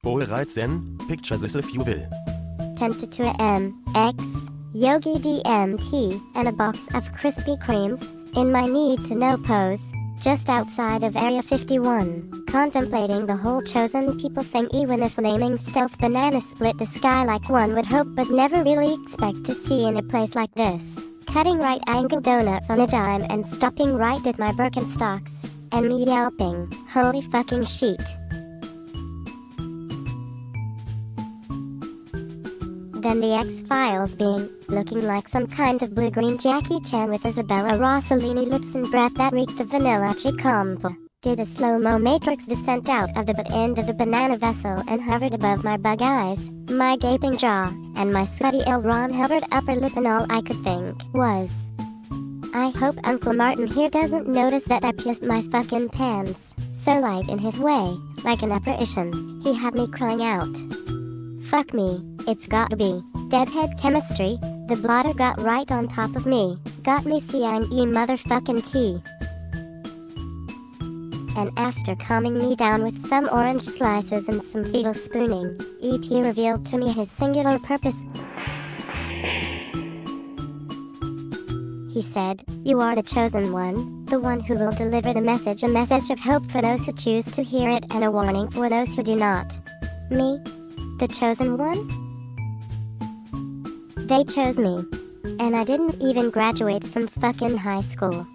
Bereits in Pictures if you will. 10 to 2 a.m. X, Yogi DMT, and a box of Krispy Kremes, in my need-to-know pose, just outside of Area 51, contemplating the whole chosen people thing when a flaming stealth banana split the sky like one would hope but never really expect to see in a place like this. Cutting right angle donuts on a dime and stopping right at my Birkenstocks, and me yelping, holy fucking shit. Then the X-Files being, looking like some kind of blue-green Jackie Chan with Isabella Rossellini lips and breath that reeked of vanilla chicompa, did a slow-mo matrix descent out of the butt end of the banana vessel and hovered above my bug eyes, my gaping jaw, and my sweaty L. Ron Hubbard upper lip, and all I could think was, I hope Uncle Martin here doesn't notice that I pissed my fucking pants. So light in his way, like an apparition, he had me crying out. Fuck me, it's gotta be deadhead chemistry. The blotter got right on top of me, got me seeing motherfucking tea. And after calming me down with some orange slices and some fetal spooning, E.T. revealed to me his singular purpose. He said, "You are the chosen one, the one who will deliver the message, a message of hope for those who choose to hear it and a warning for those who do not." Me? The chosen one? They chose me. And I didn't even graduate from fucking high school.